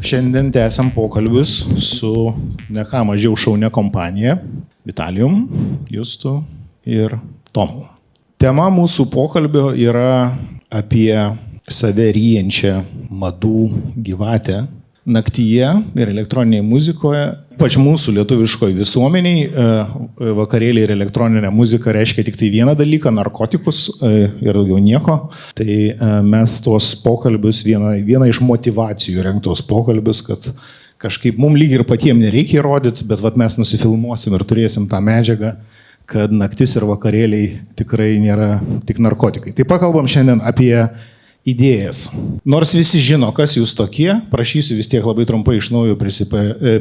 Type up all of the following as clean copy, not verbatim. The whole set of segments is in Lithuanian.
Šiandien tęsiam pokalbius su ne ką mažiau šaunia kompanija Vitalijum, Justu ir Tomu. Tema mūsų pokalbio yra apie save ryjančią madų gyvatę naktyje ir elektroninėje muzikoje. Pač mūsų lietuviškoje visuomeniai vakarėliai ir elektroninė muzika reiškia tik tai vieną dalyką - narkotikus ir daugiau nieko. Tai mes tuos pokalbius, vieną iš motivacijų rengtos pokalbius, kad kažkaip mums lyg ir patiems nereikia įrodyti, bet vat mes nusifilmuosim ir turėsim tą medžiagą, kad naktis ir vakarėliai tikrai nėra tik narkotikai. Tai pakalbam šiandien apie idėjas. Nors visi žino, kas jūs tokie, prašysiu vis tiek labai trumpai iš naujo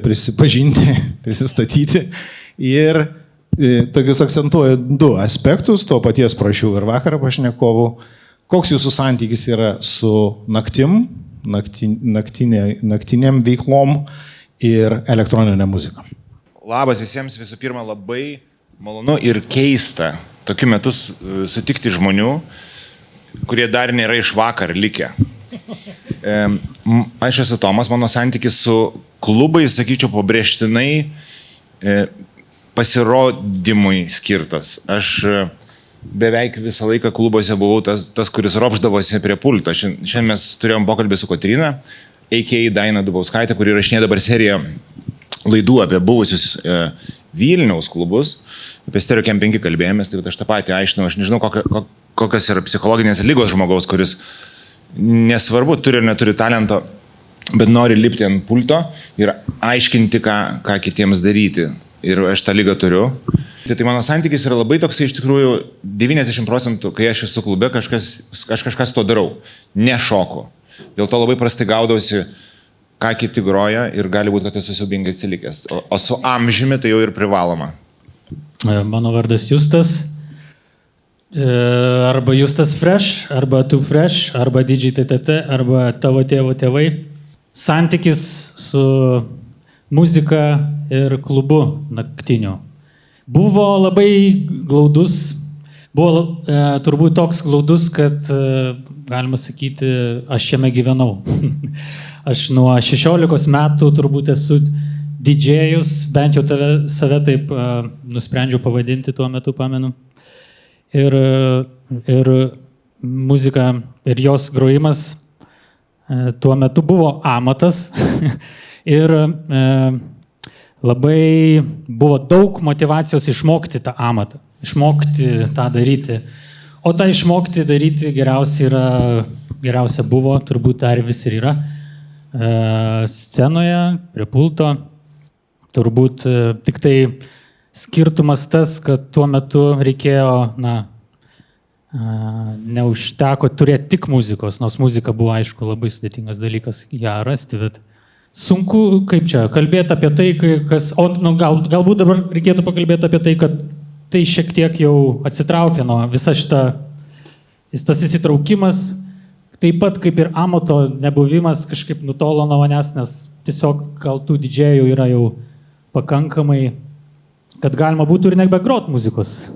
prisipažinti, prisistatyti. Ir tokius akcentuoju du aspektus, to paties prašiau ir vakar pašnekovų. Koks jūsų santykis yra su naktim, naktiniam veiklom ir elektroninė muzika? Labas visiems, visų pirma, labai malonu ir keista tokiu metu sutikti žmonių, kurie dar nėra iš vakar likę. Aš esu Tomas, mano santykis su klubais, sakyčiau, pabrėžtinai pasirodymui skirtas. Aš beveik visą laiką klubuose buvau tas kuris ropšdavosi prie pulto. Šiandien mes turėjom pokalbį su Kotryna, a.k.a. Daina Dubauskaitė, kuri rašinė dabar seriją laidų apie buvusius Vilniaus klubus. Apie Stereo Camp 5 kalbėjomės, tai aš tą patį aiškinau, aš nežinau, kokios yra psichologinės lygos žmogaus, kuris nesvarbu, turi ir neturi talento, bet nori lipti ant pulto ir aiškinti, ką kitiems daryti. Ir aš tą lygą turiu. Tai mano santykis yra labai toksai, iš tikrųjų, 90%, kai aš esu klube, aš kažkas to darau, nešoku. Dėl to labai prastai gaudausi, ką kiti groja ir gali būti, kad esu siaubingai atsilikęs. O su amžiumi tai jau ir privaloma. Mano vardas Justas. Arba Justas Fresh, arba Tu Fresh, arba DJ TTT, arba Tavo tėvo tėvai. Santykis su muzika ir klubu naktiniu. Buvo labai glaudus, buvo turbūt toks glaudus, kad galima sakyti, aš šiame gyvenau. Aš nuo 16 metų turbūt esu didžėjus, bent jau save taip nusprendžiau pavadinti tuo metu, pamenu. Ir muzika ir jos grojimas tuo metu buvo amatas ir labai buvo daug motyvacijos išmokti tą amatą, išmokti tą daryti. O tą išmokti daryti geriausia buvo, turbūt dar vis ir yra, scenoje, prie pulto. Turbūt tik tai skirtumas tas, kad tuo metu reikėjo, neužteko turėti tik muzikos, nors muzika buvo, aišku, labai sudėtingas dalykas ją rasti, bet sunku, kaip čia, kalbėti apie tai, galbūt dabar reikėtų pakalbėti apie tai, kad tai šiek tiek jau atsitraukė nuo visa šita, tas įsitraukimas, taip pat kaip ir amato nebuvimas kažkaip nutolo nuo manęs, nes tiesiog gal tų didžėjų yra jau pakankamai, kad galima būtų ir nebegrot muzikos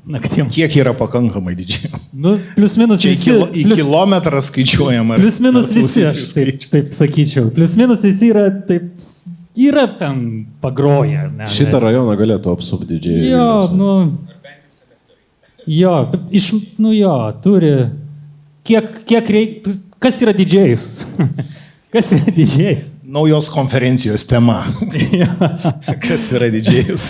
naktim. Kiek yra pakankamai didžiai? Plius minus visi. Į kilometrą skaičiuojama. Plius minus visi, aš taip sakyčiau. Plius minus visi yra ten pagroję. Šitą rajoną galėtų apsupti didžiai. Jo, turi. Kiek reikia. Kas yra didžėjus? Kas yra didžėjus? Naujos konferencijos tema. Kas yra didžėjus?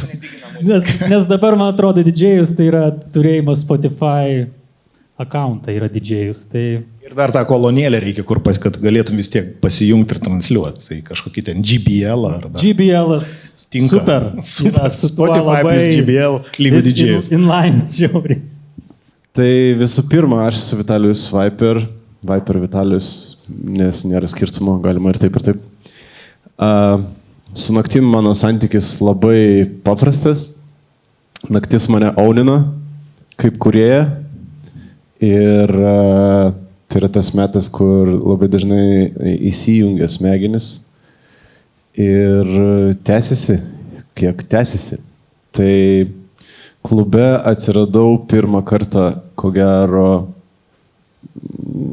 Nes dabar, man atrodo, didžėjus tai yra turėjimas Spotify accountą, yra didžėjus. Tai... Ir dar tą kolonėlę reikia, kad galėtum vis tiek pasijungti ir transliuoti. Tai kažkokį ten GBL ar dar. GBL-as. Tinka. Super. Spotify plus GBL lygiai didžėjus. Inline, žiauriai. Tai visų pirma, aš esu Vitalijus Viper Vitalijus, nes nėra skirtumo, galima ir taip ir taip. Su naktim mano santykis labai paprastas. Naktis mane aulina kaip kūrėja. Ir tai yra tas metas, kur labai dažnai įsijungia smegenis. Ir tęsiasi, kiek tęsiasi. Tai klube atsiradau pirmą kartą, ko gero,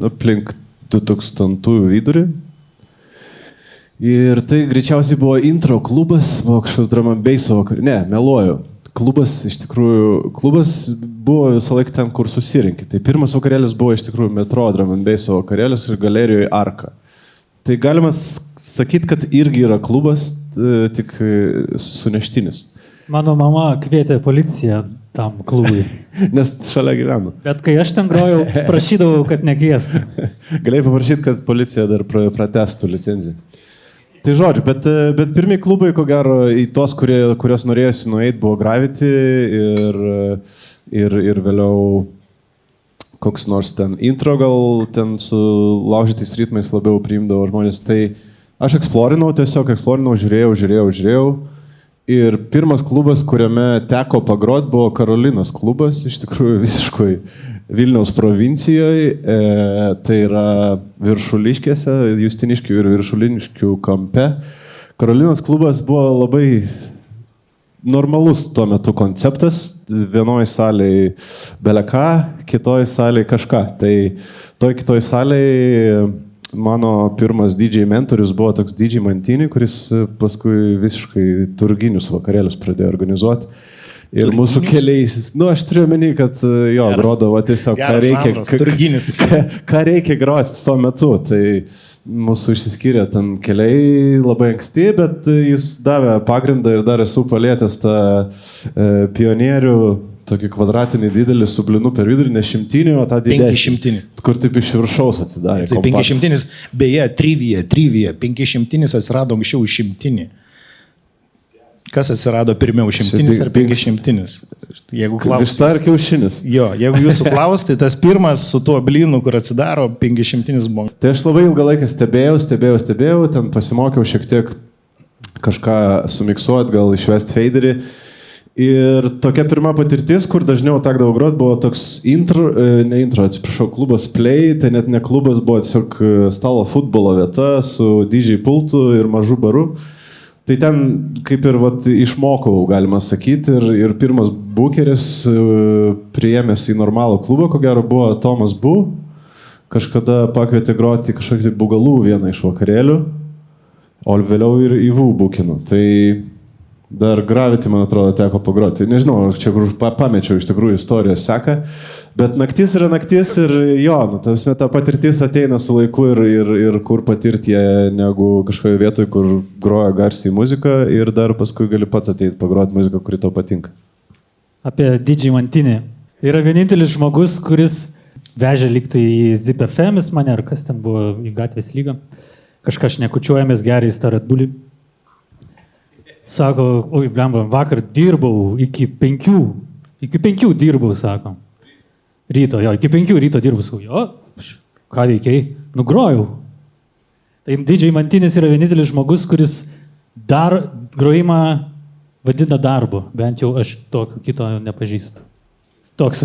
aplink 2000 vidurį. Ir tai greičiausiai buvo intro klubas, buvo kažkoks drum and basso vakarėlis. Ne, meluoju. Klubas, iš tikrųjų, buvo visą laiką ten, kur susirinkti. Tai pirmas vakarėlis buvo iš tikrųjų metro drum and basso vakarėlis ir galerijoje Arka. Tai galima sakyti, kad irgi yra klubas, tik suneštinis. Mano mama kvietė policiją tam klubui. Nes šalia gyvenu. Bet kai aš ten grojau, prašydavau, kad nekviestų. Galėjai paprašyti, kad policija dar pratestų licenciją. Tai žodžiu, bet pirmieji klubai, ko gero, į tos, kurios norėjosi nueiti, buvo Gravity ir vėliau koks nors ten intro, gal ten su laužytais ritmais labiau priimdavo žmonės. Tai aš eksplorinau, žiūrėjau. Ir pirmas klubas, kuriame teko pagrot, buvo Karolinos klubas, iš tikrųjų visiškai Vilniaus provincijoje, tai yra Viršuliškėse, Justiniškių ir Viršuliniškių kampe. Karolinos klubas buvo labai normalus tuo metu konceptas, vienoje salėje beleką, kitoje salėje kažką. Tai toj kitoje salėje mano pirmas DJ mentorius buvo toks DJ Mantini, kuris paskui visiškai turginius vakarėlius pradėjo organizuoti. Ir turginius? Mūsų keliais, aš turiu menį, kad jo, grodavo tiesiog, ką reikia groti tuo metu. Tai mūsų išsiskyrė ten keliai labai anksti, bet jis davė pagrindą ir dar esu palėtęs tą pionierių, tokį kvadratinį didelį su blinu per vidurį, ne šimtinį, o tą didesnį. 500. Kur taip iš viršaus atsidarė. Tai 500, beje, trivija. 500 atsirado anksčiau už 100. Kas atsirado pirmiau, 100 ar 500? Jeigu klausite. Višta ar kiaušinis? Jo, jeigu jūsų klausite, tai tas pirmas su tuo blinu, kur atsidaro, 500 buvo. Tai aš labai ilgą laiką stebėjau, ten pasimokiau šiek tiek kažką sumiksuoti, gal išvesti faderį. Ir tokia pirma patirtis, kur dažniau tekdavo groti, buvo toks klubas Play, tai net ne klubas, buvo tiesiog stalo futbolo vieta su DJ pultu ir mažu baru. Tai ten kaip ir išmokau, galima sakyti, ir pirmas bukeris priėmęs į normalų klubą, ko gero buvo Tomas Bu, kažkada pakvietė groti kažkokį bugalų vieną iš vakarėlių, o vėliau ir į Vų bukinu. Tai dar Gravity, man atrodo, teko pagroti. Nežinau, čia pamečiau iš tikrųjų istorijos seka, bet naktis yra naktis ir jo, ta patirtis ateina su laiku ir kur patirti ją negu kažkoje vietoje, kur groja garsiai muziką ir dar paskui gali pats ateiti pagroti muziką, kuri tau patinka. Apie DJ Mantinį. Tai yra vienintelis žmogus, kuris vežė liktai į Zip FM, mane ar kas ten buvo į gatvės lygą. Kažką šnekučiuojamės gerai į Red Bullį. Sako, oi, blemba, vakar dirbau iki 5 dirbau, sako. Iki 5 ryto dirbau, sako, jo, ką veikiai, nugrojau. Tai DJ Mantinis yra vienintelis žmogus, kuris dar grojimą vadina darbu, bent jau aš tokio kito nepažįstu. Toks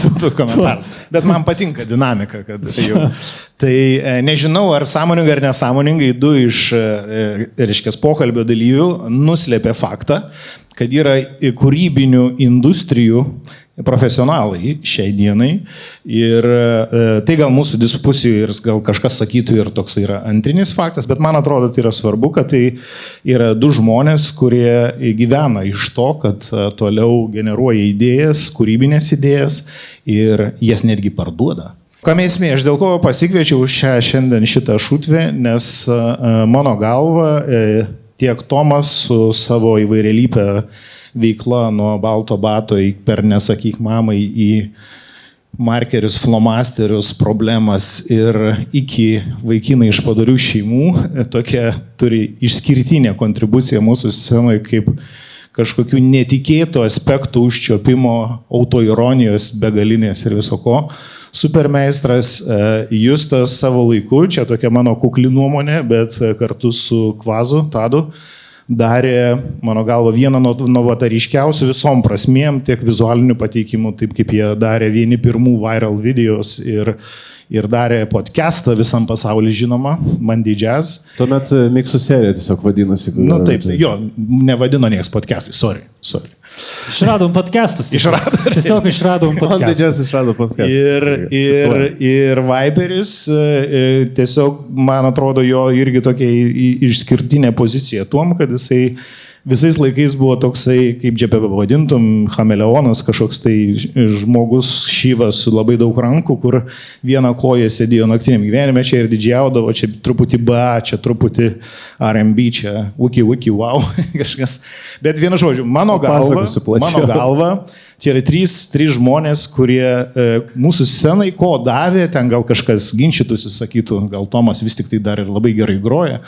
būtų komentaras. Bet man patinka dinamika, kad jau. Tai nežinau, ar sąmoningai ar nesąmoningai, 2 iš pokalbio dalyvių nuslėpė faktą, kad yra kūrybinių industrijų profesionalai šiai dienai ir tai gal mūsų diskusijų ir gal kažkas sakytų ir toks yra antrinis faktas, bet man atrodo tai yra svarbu, kad tai yra 2 žmonės, kurie gyvena iš to, kad toliau generuoja idėjas, kūrybinės idėjas ir jas netgi parduoda. Kam esmė, aš dėl ko pasikviečiau šiandien šitą šutvę, nes mano galva tiek Tomas su savo įvairialypę veikla nuo balto bato per nesakyk mamai į markerius, flomasterius, problemas ir iki vaikinai iš padorių šeimų, tokia turi išskirtinę kontribuciją mūsų scenoje kaip kažkokių netikėtų aspektų užčiopimo, autoironijos, begalinės ir viso ko. Supermeistras Justas savo laiku, čia tokia mano kukli nuomonė, bet kartu su Kvazu, Tadu, darė, mano galva, vieną novatariškiausių visom prasmėm, tiek vizualinių pateikimų, taip kaip jie darė vieni pirmų viral videos ir darė podcastą visam pasauliu žinoma, Monday Jazz. Tuomet miksų serija tiesiog vadinasi. Taip, jo, nevadino nieks podcastai, sorry. Išradom podcastus. Tiesiog išradom Man podcastus. didžiausias išrado podcastas. Ir Viperis tiesiog, man atrodo, jo irgi tokia išskirtinė pozicija tuom, kad jisai visais laikais buvo toksai, kaip čia pavadintum, chameleonas, kažkoks tai žmogus šyvas su labai daug rankų, kur vieną koją sėdėjo naktiniam gyvenime, čia ir didžiaudavo, čia truputį čia truputį R&B, čia uki, wow, kažkas. Bet vienu žodžiu, mano galva, čia yra trys žmonės, kurie mūsų scenai ko davė, ten gal kažkas ginčytųsi, sakytų, gal Tomas vis tik tai dar ir labai gerai groja,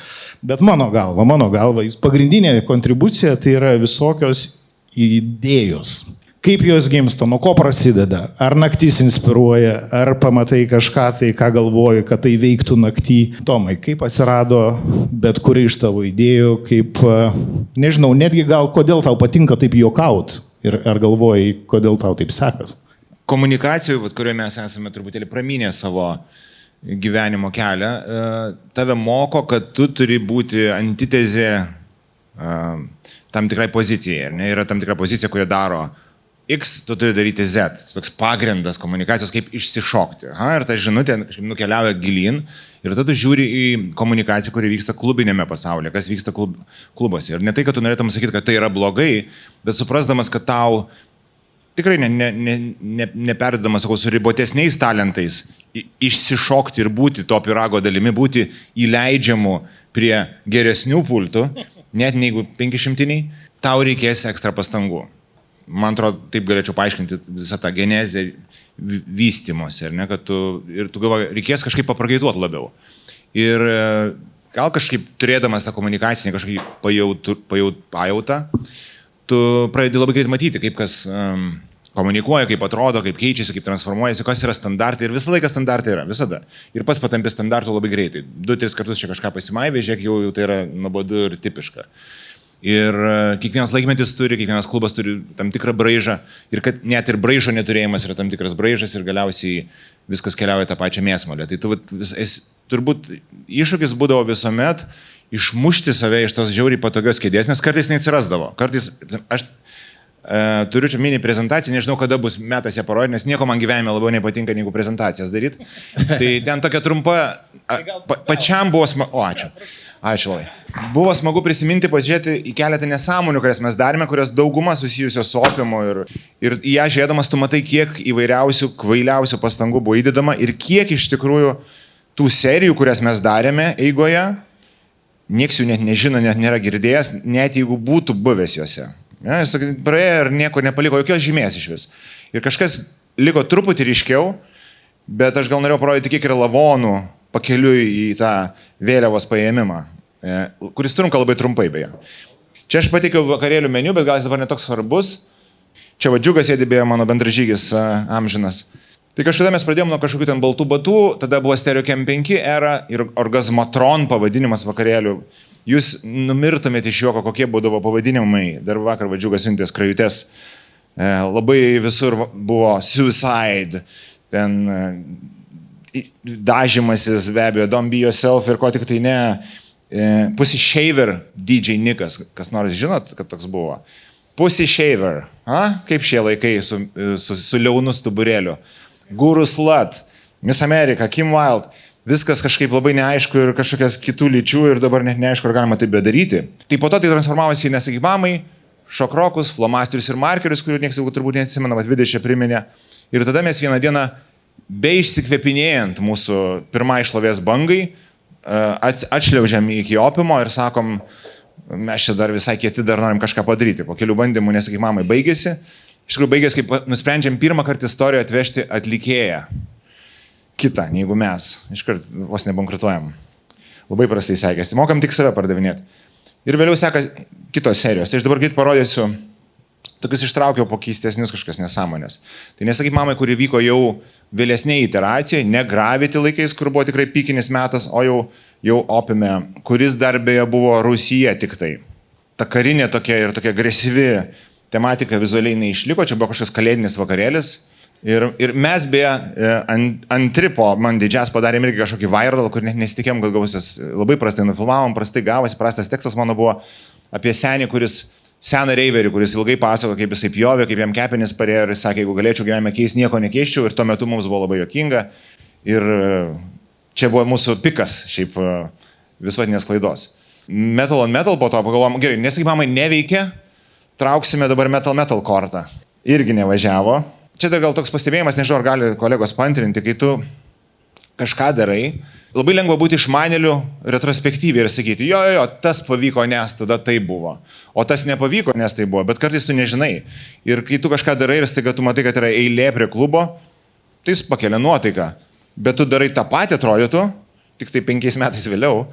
bet mano galva, jis pagrindinė kontribucija tai yra visokios idėjos. Kaip jos gimsta, nuo ko prasideda, ar naktis inspiruoja, ar pamatai kažką tai, ką galvoji, kad tai veiktų naktį. Tomai, kaip atsirado bet kuri iš tavo idėjų, kaip, nežinau, netgi gal kodėl tau patinka taip juokaut ir ar galvoji, kodėl tau taip sekas? Komunikacijų, kurioje mes esame truputėlį praminę savo gyvenimo kelią, tave moko, kad tu turi būti antitezė tam tikrai pozicijai. Ne? Yra tam tikra pozicija, kurie daro X, tu turi daryti Z. Toks pagrindas komunikacijos, kaip išsišokti. Ir ta žinutė nukeliauja gilyn ir tada tu žiūri į komunikaciją, kuri vyksta klubinėme pasaulyje, kas vyksta klubuose. Ir ne tai, kad tu norėtum sakyti, kad tai yra blogai, bet suprasdamas, kad tau tikrai neperdadamas, sakau, su ribotesniais talentais išsišokti ir būti to pyrago dalimi, būti įleidžiamu prie geresnių pultų, net negu 500, tau reikės ekstra pastangų. Man atrodo, taip galėčiau paaiškinti visą tą genezę vystymosi, ar ne, kad tu galvoji, reikės kažkaip papragaituoti labiau. Ir gal kažkaip turėdamas tą komunikacinį kažkaip pajautą, tu pradedi labai greit matyti, kaip kas komunikuoja, kaip atrodo, kaip keičiasi, kaip transformuojasi, kas yra standartai ir visą laiką standartai yra, visada. Ir pats patampi standartų labai greitai. 2-3 kartus čia kažką pasimaivė, žiūrėk, jau tai yra nuobodu ir tipiška. Ir kiekvienas laikmetis turi, kiekvienas klubas turi tam tikrą braižą ir kad net ir braižo neturėjimas yra tam tikras braižas ir galiausiai viskas keliauja tą pačią mėsmalę. Tai turbūt iššūkis būdavo visuomet išmušti save iš tos žiauriai patogios kėdės, nes kartais neatsirasdavo. Kartais aš turiu čia mini prezentaciją, nežinau, kada bus metas ją parodyti, nes nieko man gyvenime labiau nepatinka, negu prezentacijas daryti. Tai ten tokia trumpa, pačiam buvo smagu, ačiū labai. Buvo smagu prisiminti, pažiūrėti į keletą nesąmonių, kurias mes darėme, kurios dauguma susijusios su opiumu ir į ją žiūrėdamas tu matai, kiek įvairiausių, kvailiausių pastangų buvo įdedama ir kiek iš tikrųjų tų serijų, kurias mes darėme eigoje, nieks jų net nežino, net nėra girdėjęs, net jeigu būtų buvęs juose. Ja, jis praėjo ir nieko nepaliko, jokios žymės iš vis. Ir kažkas liko truputį ryškiau, bet aš gal norėjau parodyti, kiek yra lavonų pakeliui į tą vėliavos paėmimą, kuris trunka labai trumpai beje. Čia aš pateikiau vakarėlių meniu, bet gal jis dabar netoks svarbus. Čia Džiugas sėdi beje mano bendražygis amžinas. Tai kažkada mes pradėjome nuo kažkokių ten baltų batų, tada buvo Stereo Cam 5 era ir Orgazmatron pavadinimas vakarėlių. Jūs numirtumėte iš juoko, kokie būdavo pavadinimai. Dar vakar Džiugas siuntė skrajutes. Labai visur buvo Suicide, ten dažymasis, be abejo, Don't Be Yourself ir ko tik tai ne. Pussy Shaver DJ Nikas, kas nors žinot, kad toks buvo. Pussy Shaver, kaip šie laikai su liaunu stuburėliu. Guru Slut, Miss America, Kim Wilde. Viskas kažkaip labai neaišku ir kažkokias kitų lyčių ir dabar net neaišku, ar galima taip bedaryti. Tai po to tai transformavosi į nesakymamai, šokrokus, flomasterius ir markerius, kurių niekas jau turbūt neatsimena, bet 20 priminė. Ir tada mes vieną dieną, be išsikvepinėjant mūsų pirmai šlovės bangai, atšliaužiam iki opiumo ir sakom, mes čia dar visai kieti, dar norim kažką padaryti. Po kelių bandymų nesakymamai baigėsi. Iš tikrųjų baigėsi, kaip nusprendžiam pirmą kartą istorijoje atvežti atlikėją. Kitą, negu mes. Iškart vos nebankrutuojam. Labai prastai sekėsi. Mokam tik save pardavinėti. Ir vėliau seka kitos serijos. Tai aš dabar greit parodysiu, tokius ištraukiau po keistesnius kažkas nesąmonės. Tai nesakyk mamai, kuri vyko jau vėlesnėje iteracijoje, ne Gravity laikais, kur buvo tikrai pikinis metas, o jau Opiume, kuris dar beje buvo Rusija tik tai. Ta karinė tokia ir tokia agresyvi tematika vizualiai neišliko, čia buvo kažkas kalėdinis vakarėlis. Ir mes beje antri po Man Didžias padarėm irgi kažkokį viral, kur net nesitikėm, kad gausis labai prastai nufilmavom, prastai gavosi, prastas tekstas mano buvo apie senį, kuris seną reiverį, kuris ilgai pasako, kaip jisai pjovė, kaip jam kepenis parėjo ir sakė, jeigu galėčiau gyvenime keisti, nieko nekeiščiau ir tuo metu mums buvo labai juokinga. Ir čia buvo mūsų pikas šiaip visuotinės klaidos. Metal on Metal po to pagalvom, gerai, nesakyk, mamai neveikia, trauksime dabar Metal kortą. Irgi nevažiavo. Čia dar gal toks pastebėjimas, nežinau, ar gali kolegos pantrinti, kai tu kažką darai, labai lengva būti išmanėliu retrospektyviai ir sakyti, jo, tas pavyko, nes tada tai buvo. O tas nepavyko, nes tai buvo, bet kartais tu nežinai. Ir kai tu kažką darai ir staiga tu matai, kad yra eilė prie klubo, tai jis pakelia nuotaiką. Bet tu darai tą patį, atrodytų, tik tai 5 metais vėliau,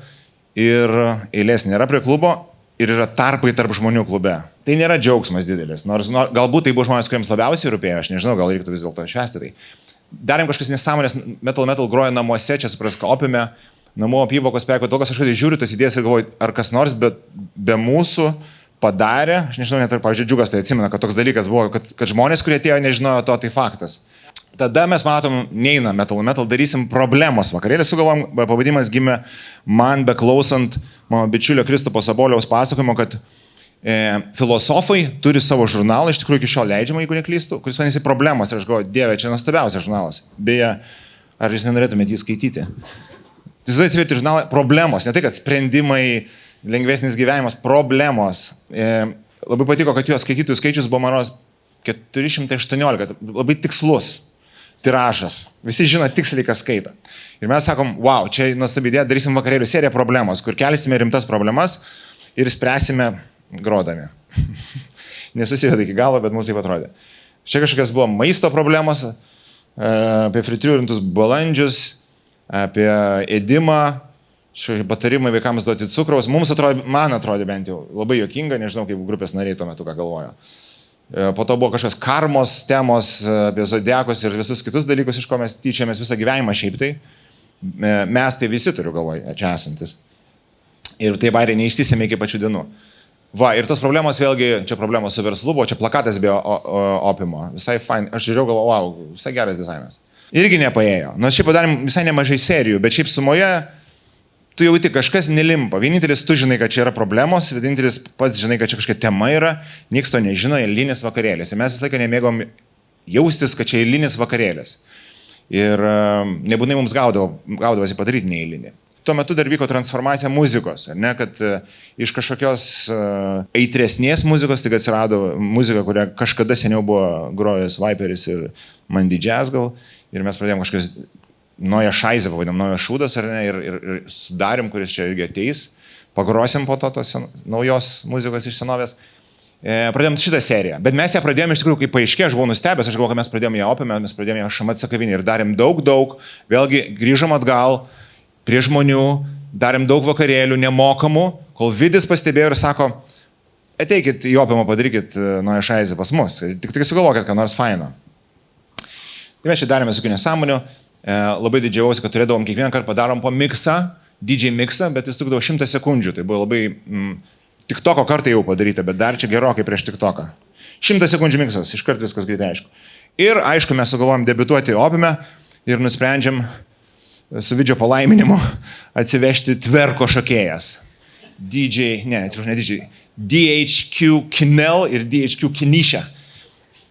ir eilės nėra prie klubo, ir yra tarpai tarp žmonių klube. Tai nėra džiaugsmas didelis, nors galbūt tai buvo žmonės, kuriems labiausiai rūpėjo, aš nežinau, gal reiktų vis dėlto švęsti tai. Darėm kažkas nesąmonės, Metal groja namuose, čia supras, Opime, namų apyvokos perko, tokios aš žiūriu tas idėjas ir galvoju, ar kas nors be mūsų padarė, aš nežinau, net ar, pavyzdžiui, Džiugas tai atsimena, kad toks dalykas buvo, kad žmonės, kurie atėjo, nežinojo to, tai faktas. Tada mes matom, neina Metal, darysim problemos vakarėlį, sugalvom, pavadimas gimė man beklausant mano bičiulio Kristupo Saboliaus pasakojimo, kad filosofai turi savo žurnalą, iš tikrųjų iki šiol leidžiamą, jeigu neklystu, kuris vadinasi Problemos. Ir aš galvoju, Dieve, čia nuostabiausias žurnalas. Beje, ar jūs nenorėtumėte jį skaityti? Tai atsiverti žurnalą Problemos, ne tai, kad sprendimai, lengvesnis gyvenimas, Problemos. Labai patiko, kad jo skaitytojų skaičius buvo, man rodos, 418, labai tikslus tiražas. Visi žino tiksliai, kas skaito. Ir mes sakom, wow, čia nuostabi idėja, darysim vakarėlių seriją Problemos, kur kelsime rimtas problemas ir spręsime grodami. Nesusiveda iki galo, bet mums taip atrodė. Čia kažkokias buvo maisto problemos, apie fritriūrintus balandžius, apie ėdimą, patarimai vaikams duoti cukraus. Mums atrodė, man atrodė bent jau labai juokinga, nežinau, kaip grupės nariai tuo metu ką galvojo. Po to buvo kažkokios karmos temos, apie zodiakus ir visus kitus dalykus, iš ko mes tyčiamės visą gyvenimą šiaip tai. Mes tai visi turiu galvoje, čia esantis. Ir tai vairiai neišsisėmė iki pačių dienų. Va, ir tos problemos vėlgi, čia problemos su verslu, buvo čia plakatas be Opimo. Visai fine. Aš žiūrėjau, galvoju, wow, visai geras dizainas. Irgi nepaėjo. Nors šiaip padarėm visai nemažai serijų, bet šiaip sumoje tu jauti kažkas nelimpa. Vienintelis tu žinai, kad čia yra problemos, vienintelis pats žinai, kad čia kažkokia tema yra, nieks to nežino, eilinis vakarėlis. Ir mes visą laiką nemėgom jaustis, kad čia eilinis vakarėlis. Ir nebūtinai mums gaudavosi padaryti neeilinį. Tuo metu dar vyko transformacija muzikos, ne, kad iš kažkokios aitresnės muzikos tik atsirado muzika, kurią kažkada seniau buvo grojęs Viperis ir Mandy Jazz gal, ir mes pradėjom kažkokios Noja Šaizė, pavadėm Noja Šūdas, ar ne, ir sudarėm, kuris čia irgi ateis, pagrosim po to tos naujos muzikos iš senovės. Pradėjom šitą seriją, bet mes ją pradėjome iš tikrųjų, kai paaiškėjo, aš buvau nustebęs, aš galvoju, kad mes pradėjome ją Opime, mes pradėjome ją Šamatsa kavinį ir darėm daug, vėlgi grįžom atgal prie žmonių, darėm daug vakarėlių, nemokamų, kol Vidis pastebėjo ir sako, ateikit į Opimą, padarykit Noja Šaizė pas mus, tik sugalvokit, ką nors faino. Tai mes čia darėme visokių nesąmonių, labai didžiausiai, kad turėdavom kiekvieną kartą padarom po miksą, DJ miksą, bet jis trukdavo 100 sekundžių, tai buvo labai TikToko kartą jau padaryta, bet dar čia gerokai prieš TikToką. 100 sekundžių miksas, iškart viskas greitai aišku. Ir aišku, mes sugalvojom debiutuoti Opime ir nusprendžiam su Vidžio palaiminimu atsivežti tverko šokėjas. DHQ Kinel ir DHQ Kinišė.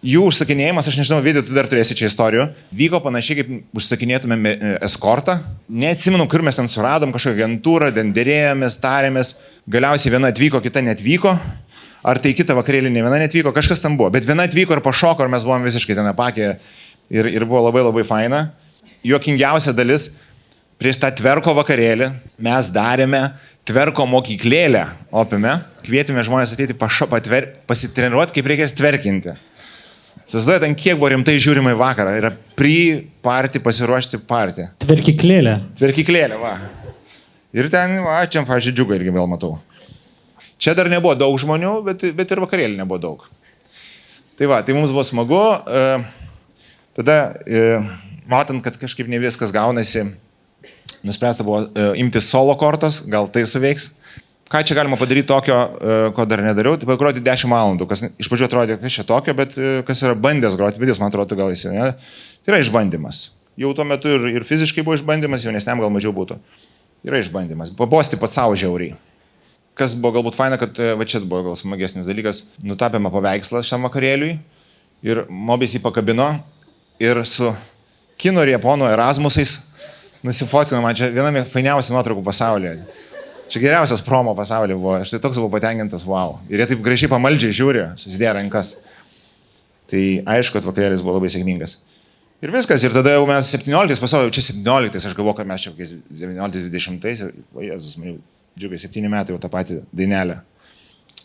Jų užsakinėjimas, aš nežinau, Vidė, tu dar turėsi čia istorijų, vyko panašiai, kaip užsakinėtumėm eskortą. Neatsimenu, kur mes ten suradom kažkokią agentūrą, ten dėrėjomės, tarėmės, galiausiai viena atvyko, kita netvyko. Ar tai kita vakarėlė ne viena netvyko, kažkas tam buvo. Bet viena atvyko ir pašoko, ir mes buvom visiškai ten apakę ir buvo labai faina. Juokingiausia dalis, prieš tą tverko vakarėlį mes darėme tverko mokyklėlę Opime, kvietėme žmonės ateiti pasitreniruoti, kaip reikės tverkinti. Susidėjot, ant kiek buvo rimtai žiūrima į vakarą, yra pre-party pasiruošti partį. Tverkiklėlė. Tverkiklėlė, va. Ir ten, va, čia, pavyzdžiui, Džiugą irgi vėl matau. Čia dar nebuvo daug žmonių, bet ir vakarėlį nebuvo daug. Tai va, tai mums buvo smagu. Tada, matant, kad kažkaip ne viskas gaunasi, nuspręsta buvo imti solo kortos, gal tai suveiks. Ką čia galima padaryti tokio, ko dar nedariau, tai pagroti 10 valandų, kas iš pradžių atrodė, kas čia tokio, bet kas yra bandęs groti, bet jis man atrodo, gal jis, ne? Tai yra išbandymas. Jau tuo metu ir fiziškai buvo išbandymas, jaunesniam gal mažiau būtų. Yra išbandymas. Pabosti pats savo žiauriai. kas buvo galbūt faina, kad va čia buvo gal smagesnis dalykas, nutapėme paveikslą šiam vakarėliui ir Mobis jį pakabino ir su kino ir japonų Erasmusais nusifotino, man čia viena fainiausių nuotraukų pasaulyje. Čia geriausias promo pasaulyje buvo, aš tai toks buvau patenkintas, wow. Ir jie taip gražiai pamaldžiai žiūri, susidėjo rankas. Tai aišku, kad vakarėlis buvo labai sėkmingas. Ir viskas, ir tada jau mes 17, pasaulio, čia 17, aš galvoju, kad mes čia 19-20, o Jėzus, man jau džiugai 7 metai jau tą patį dainelę.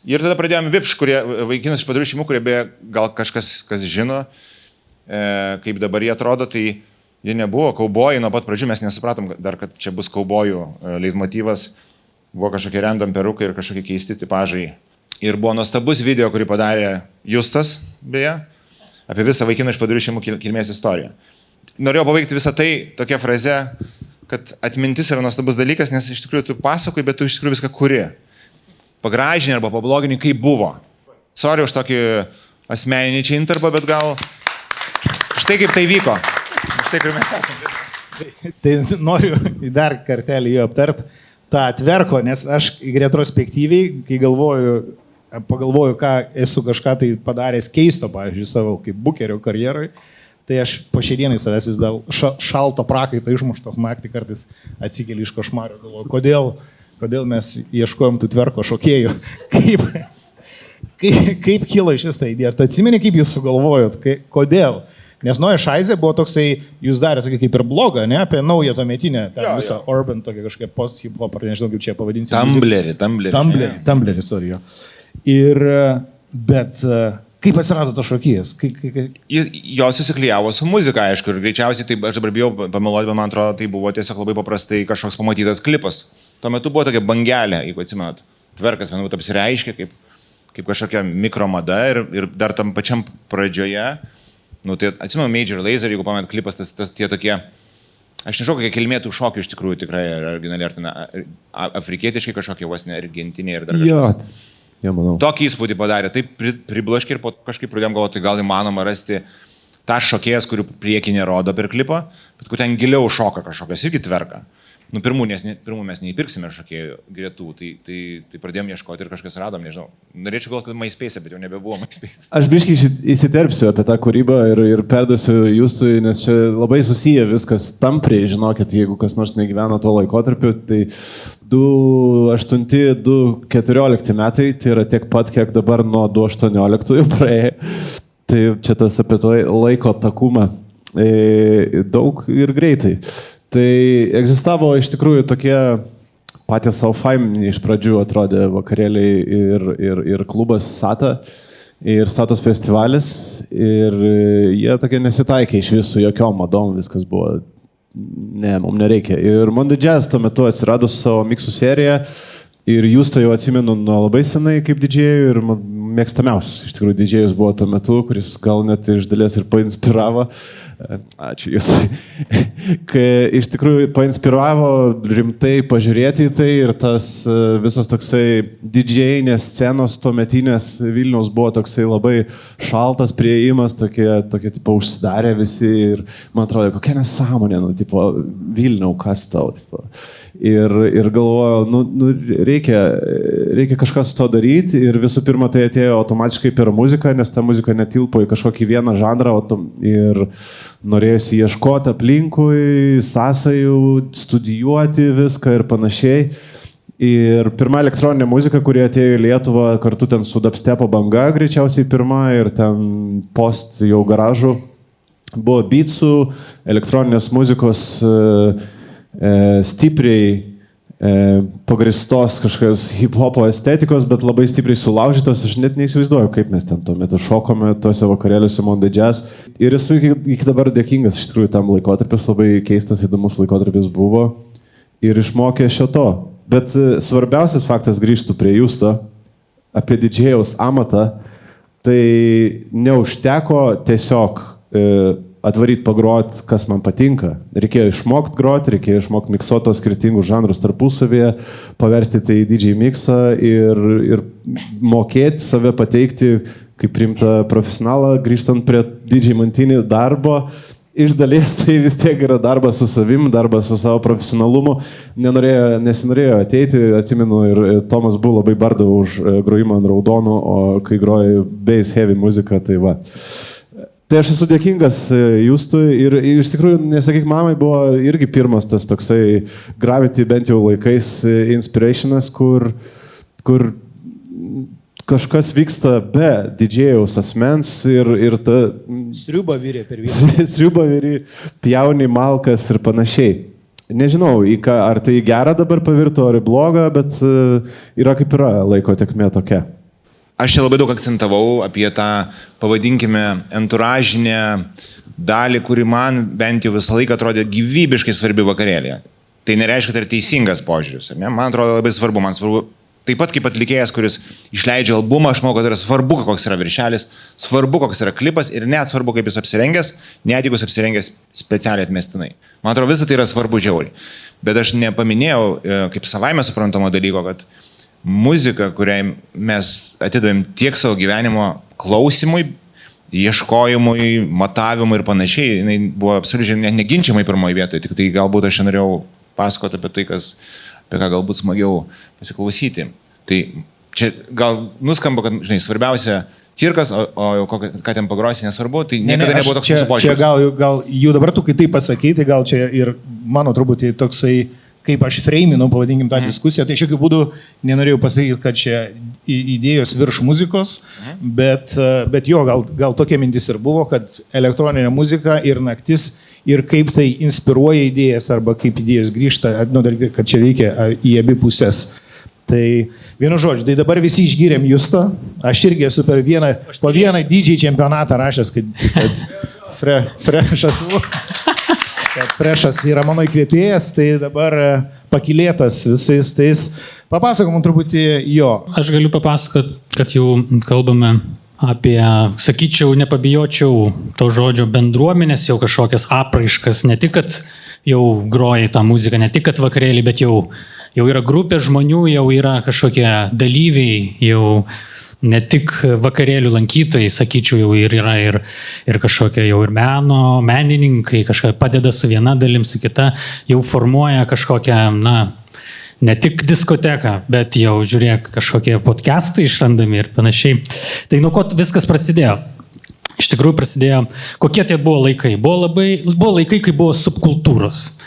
Ir tada pradėjome Vipš, kurie vaikinas iš padarių šeimų, kurie beje gal kažkas, kas žino, kaip dabar jie atrodo, tai jie nebuvo kaubojai, nuo pat pradžių mes nesupratom dar, kad čia bus kaubojų leitmotyvas. Buvo kažkokie random perukai ir kažkokie keisti tipažai. Ir buvo nuostabus video, kurį padarė Justas, beje, apie visą vaikinų iš padarių šeimų kilmės istoriją. Norėjau pabaigti visą tai tokia fraze, kad atmintis yra nuostabus dalykas, nes iš tikrųjų tu pasakoji, bet tu iš tikrųjų viską kuri. Pagražini arba pablogini, kaip buvo. Sorry už tokį asmeninį čia interpą, bet gal štai kaip tai vyko. Štai kur mes esame. Tai noriu dar kartelį jų aptart. tą atverko, nes aš retrospektyviai, kai pagalvoju, ką esu kažką tai padaręs keisto, pavyzdžiui, savo kaip bukerio karjeroj, tai aš po šiai dienai savęs vis dar šalto prakaito išmuštos naktį kartais atsikeli iš košmario, galvoju, kodėl mes ieškojom tų tverko šokėjų, kaip kilo iš vis ta idėja, ar tu atsimeni, kaip jūs sugalvojot, kodėl? Nes Noja Šaizė buvo toksai, jūs darė tokį kaip ir blogą, ne, apie naują tuometinę, visą urban, tokia kažkokia post-hip-hop, ar nežinau, kaip čia pavadinsi. Tumblerį, sorry. Ir, bet kaip atsirado to šokėjas? Jos susiklijavo su muzika, aišku, ir greičiausiai, tai aš dabar bijau pameluoti, bet man atrodo, tai buvo tiesiog labai paprastai kažkoks pamatytas klipas. Tuo metu buvo tokia bangelė, jeigu atsimenat, tverkas, manau, apsireiškė kaip kažkokia mikromada ir dar tam pačiam pradžioje. Nu, tai atsimenu Major Lazer, jeigu pamet klipas, tie tokie, aš nežinau, kokie kilmė tų šokių iš tikrųjų tikrai originaliai, ar ten afrikietiškai kažkokie, vos ne argentiniai ir dar kažkas. Jo, manau. Tokį įspūdį padarė, taip pribloškė ir po kažkaip pradėjom galvoti, gal įmanoma rasti tą šokėjas, kurių priekį nerodo per klipą, bet kur ten giliau šoka kažkokias irgi tverka. Nu, pirmų mes neįpirksime šokėjų gretų, tai pradėjom ieškoti ir kažkas radom, nežinau. Norėčiau gal, kad MySpace, bet jau nebebuvo MySpace. Aš biškai įsiterpsiu apie tą kūrybą ir perduosiu Justui, nes čia labai susiję viskas tampriai, žinokit, jeigu kas nors negyveno tuo laikotarpiu, tai 2008, 2014 metai, tai yra tiek pat, kiek dabar nuo 2018 praėjo. Tai čia tas apie tai laiko takumą daug ir greitai. Tai egzistavo iš tikrųjų tokie patys savo faiminiai iš pradžių atrodė vakarėliai ir klubas Sata ir Satos festivalis ir jie tokie nesitaikė iš visų jokiom madom, viskas buvo, ne, mums nereikia. Ir Monday Jazz tuo metu atsirado su savo miksų serija ir jūs to jau atsimenu nuo labai senai kaip didžėjų ir mėgstamiausias iš tikrųjų didžėjus buvo tuo metu, kuris gal net iš dalies ir painspiravo. Ačiū jūs. Kai iš tikrųjų painspiravo rimtai pažiūrėti į tai ir tas visas toksai didžėjinės scenos tuometinės Vilniaus buvo toksai labai šaltas priėjimas, tokie tipo užsidarė visi ir man atrodo, kokia nesąmonė, nu, tipo, Vilniau, kas tau, tipo. Ir galvoju, reikia kažką su to daryti ir visų pirma tai atėjo automatiškai per muziką, nes ta muzika netilpo į kažkokį vieną žanrą ir norėjusi ieškoti aplinkui, sąsajų, studijuoti viską ir panašiai. Ir pirma elektroninė muzika, kuri atėjo į Lietuvą kartu ten su dubstepo banga, greičiausiai pirma ir ten post jau garažų, buvo beatsų, elektroninės muzikos stipriai pagristos kažkokios hip-hopo estetikos, bet labai stipriai sulaužytos, aš net neįsivaizduoju, kaip mes ten tuo metu šokome tuose vakarėliuose Monday Jazz. Ir esu iki dabar dėkingas, iš tikrųjų, tam laikotarpis, labai keistas, įdomus laikotarpis buvo ir išmokė šio to. Bet svarbiausias faktas grįžtų prie Justo apie didžėjaus amatą, tai neužteko tiesiog atvaryti pagroti, kas man patinka. Reikėjo išmokti groti, reikėjo išmokti miksuotos skirtingus žanrus tarpusavėje, paversti tai į DJ miksą ir mokėti save pateikti kaip rimtą profesionalą, grįžtant prie DJ Mantinį darbo iš dalies tai vis tiek yra darbas su savim, darbas su savo profesionalumu. Nesinorėjo ateiti, atsimenu, ir Tomas buvo labai barda už grojimą ant raudonų, o kai groja bass heavy muziką, tai va. Tai aš esu dėkingas Justui ir iš tikrųjų, nesakyk, mamai buvo irgi pirmas tas toksai Gravity bent jau laikais inspirationas, kur kažkas vyksta be didžėjaus asmens ir ta... Striuba vyrė per vieną. Striuba vyrė, pjauni malkas ir panašiai. Nežinau, ar tai gerą dabar pavirto, ar į blogą, bet yra kaip yra laiko tekmė tokia. Aš čia labai daug akcentavau apie tą, pavadinkime, enturažinę dalį, kuri man bent jau visą laiką atrodė gyvybiškai svarbi vakarėlėje. Tai nereiškia, kad tai yra teisingas požiūris. Ne? Man atrodo labai svarbu, man svarbu. Taip pat kaip atlikėjas, kuris išleidžia albumą, aš manau, kad yra svarbu, koks yra viršelis, svarbu, koks yra klipas ir net svarbu, kaip jis apsirengęs, net jeigu jis apsirengęs specialiai atmestinai. Man atrodo, visą tai yra svarbu žiauriai. Bet aš nepaminėjau, kaip savaime suprantamo dalyko, kad muzika, kuriai mes atidavėm tiek savo gyvenimo klausimui, ieškojimui, matavimui ir panašiai, jinai buvo absoliučiai neginčiamai pirmoje vietoje, tik tai galbūt aš norėjau pasakoti apie tai, apie ką galbūt smagiau pasiklausyti. Tai čia gal nuskamba, kad, žinai, svarbiausia cirkas, o ką ten pagrosi, nesvarbu, tai niekada nebuvo toks mūsų požiūris. Čia gal jau dabar tu, kai tai pasakyti, tai gal čia ir mano truputį toksai, kaip aš freiminau, pavadinkim tą diskusiją, tai šiokiu būdu nenorėjau pasakyti, kad čia idėjos virš muzikos, bet jo, gal tokia mintis ir buvo, kad elektroninė muzika ir naktis ir kaip tai inspiruoja idėjas arba kaip idėjos grįžta, kad čia reikia į abi pusės. Tai vienu žodžiu, tai dabar visi išgyrėm Justą, aš irgi esu po vieną DJ čempionatą rašęs, kad Frešas yra mano įkvėpėjas, tai dabar pakilėtas visais tais. Papasakom truputį jo. Aš galiu papasakot, kad jau kalbame apie, sakyčiau, nepabijočiau to žodžio bendruomenės, jau kažkokias apraiškas, ne tik, kad jau groja tą muziką, ne tik, kad vakarėlį, bet jau yra grupė žmonių, jau yra kažkokie dalyviai, jau ne tik vakarėlių lankytojai, sakyčiau, jau yra ir kažkokie jau ir menininkai, kažką padeda su viena dalim, su kita, jau formuoja kažkokią, ne tik diskoteką, bet jau, žiūrėk, kažkokie podcastai išrandami ir panašiai. Tai nuo ko viskas prasidėjo? Iš tikrųjų prasidėjo, kokie tai buvo laikai? Buvo laikai, kai buvo subkultūros.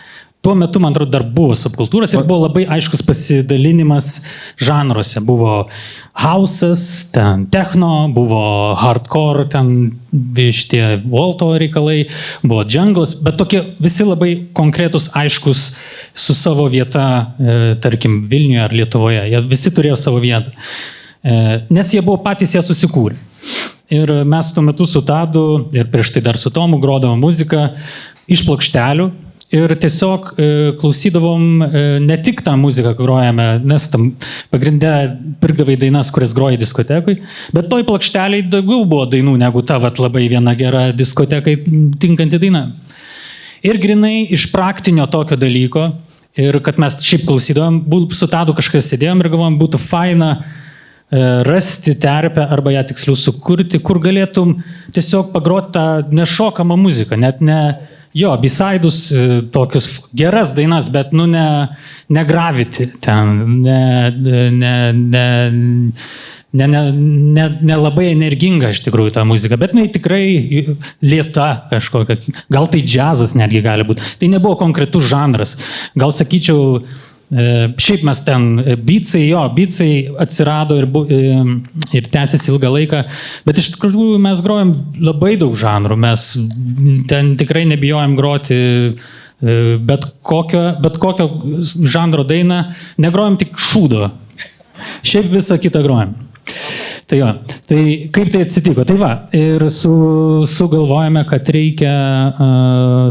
Tuo metu, man atrodo, dar buvo subkultūros ir buvo labai aiškus pasidalinimas žanruose. Buvo house'as, ten techno, buvo hardcore, ten šitie volto reikalai, buvo junglas, bet tokie visi labai konkretus, aiškus su savo vieta, tarkim, Vilniuje ar Lietuvoje. Jie visi turėjo savo vietą, nes jie buvo patys ją susikūrę. Ir mes tuo metu su Tadu ir prieš tai dar su Tomu grodavom muziką iš plokštelių. Ir tiesiog klausydavom ne tik tą muziką, grojame, nes tam pagrindę pirkdavai dainas, kurias groja diskotekui, bet toj plokšteliai daugiau buvo dainų negu ta labai viena gera diskotekai tinkanti daina. Ir grinai iš praktinio tokio dalyko, ir kad mes šiaip klausydavom, su Tadu kažkas sėdėjom ir galvom, būtų faina rasti terpę arba ją tiksliau sukurti, kur galėtum tiesiog pagroti tą nešokamą muziką, net ne... Jo, besides tokius geras dainas, bet ne Gravity, ten, ne labai energinga iš tikrųjų ta muzika, bet jinai tikrai lėta kažkokia, gal tai džiazas netgi gali būti. Tai nebuvo konkretus žanras, gal sakyčiau, šiaip mes ten beatsai atsirado ir tęsiasi ilgą laiką, bet iš tikrųjų mes grojam labai daug žanrų, mes ten tikrai nebijojam groti bet kokio žanro dainą, negrojam tik šūdo, šiaip visą kitą grojam. Tai kaip tai atsitiko? Tai va, ir sugalvojame, kad reikia